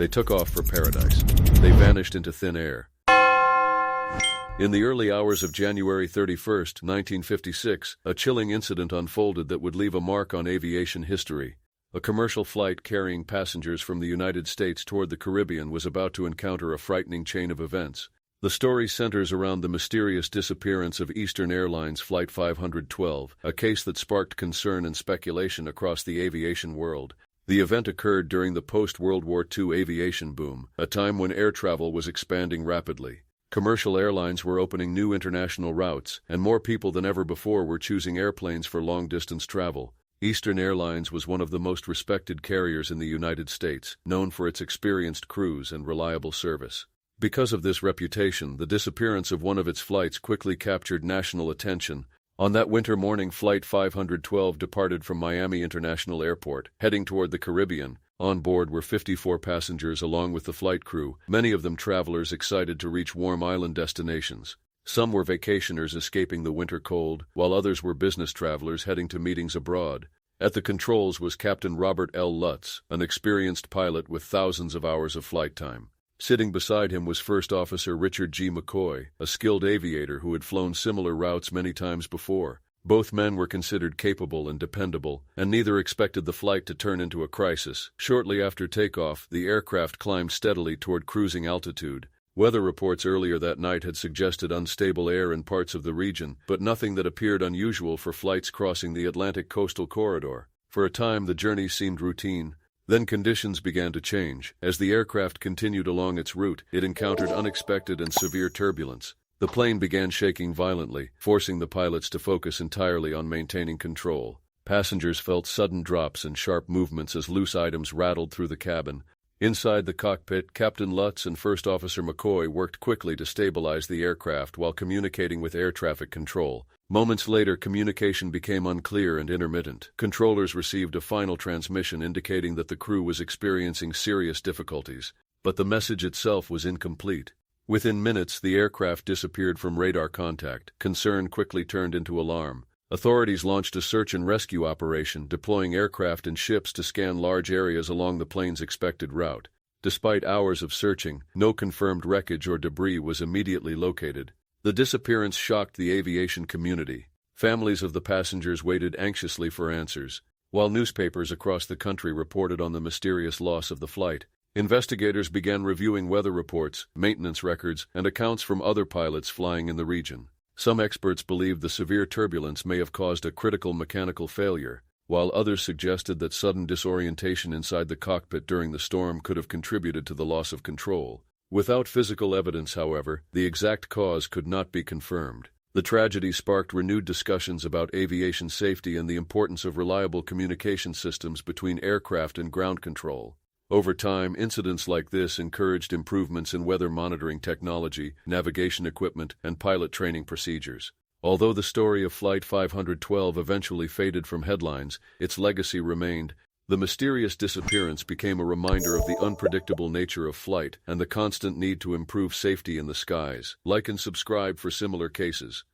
They took off for paradise. They vanished into thin air. In the early hours of January 31st, 1956, a chilling incident unfolded that would leave a mark on aviation history. A commercial flight carrying passengers from the United States toward the Caribbean was about to encounter a frightening chain of events. The story centers around the mysterious disappearance of Eastern Airlines Flight 512, a case that sparked concern and speculation across the aviation world. The event occurred during the post-World War II aviation boom, a time when air travel was expanding rapidly. Commercial airlines were opening new international routes, and more people than ever before were choosing airplanes for long-distance travel. Eastern Airlines was one of the most respected carriers in the United States, known for its experienced crews and reliable service. Because of this reputation, the disappearance of one of its flights quickly captured national attention. On that winter morning, Flight 512 departed from Miami International Airport, heading toward the Caribbean. On board were 54 passengers along with the flight crew, many of them travelers excited to reach warm island destinations. Some were vacationers escaping the winter cold, while others were business travelers heading to meetings abroad. At the controls was Captain Robert L. Lutz, an experienced pilot with thousands of hours of flight time. Sitting beside him was First Officer Richard G. McCoy, a skilled aviator who had flown similar routes many times before. Both men were considered capable and dependable, and neither expected the flight to turn into a crisis. Shortly after takeoff, the aircraft climbed steadily toward cruising altitude. Weather reports earlier that night had suggested unstable air in parts of the region, but nothing that appeared unusual for flights crossing the Atlantic coastal corridor. For a time, the journey seemed routine. Then conditions began to change. As the aircraft continued along its route, it encountered unexpected and severe turbulence. The plane began shaking violently, forcing the pilots to focus entirely on maintaining control. Passengers felt sudden drops and sharp movements as loose items rattled through the cabin. Inside the cockpit, Captain Lutz and First Officer McCoy worked quickly to stabilize the aircraft while communicating with air traffic control. Moments later, communication became unclear and intermittent. Controllers received a final transmission indicating that the crew was experiencing serious difficulties, but the message itself was incomplete. Within minutes, the aircraft disappeared from radar contact. Concern quickly turned into alarm. Authorities launched a search and rescue operation, deploying aircraft and ships to scan large areas along the plane's expected route. Despite hours of searching, no confirmed wreckage or debris was immediately located. The disappearance shocked the aviation community. Families of the passengers waited anxiously for answers, while newspapers across the country reported on the mysterious loss of the flight. Investigators began reviewing weather reports, maintenance records, and accounts from other pilots flying in the region. Some experts believed the severe turbulence may have caused a critical mechanical failure, while others suggested that sudden disorientation inside the cockpit during the storm could have contributed to the loss of control. Without physical evidence, however, the exact cause could not be confirmed. The tragedy sparked renewed discussions about aviation safety and the importance of reliable communication systems between aircraft and ground control. Over time, incidents like this encouraged improvements in weather monitoring technology, navigation equipment, and pilot training procedures. Although the story of Flight 512 eventually faded from headlines, its legacy remained. The mysterious disappearance became a reminder of the unpredictable nature of flight and the constant need to improve safety in the skies. Like and subscribe for similar cases.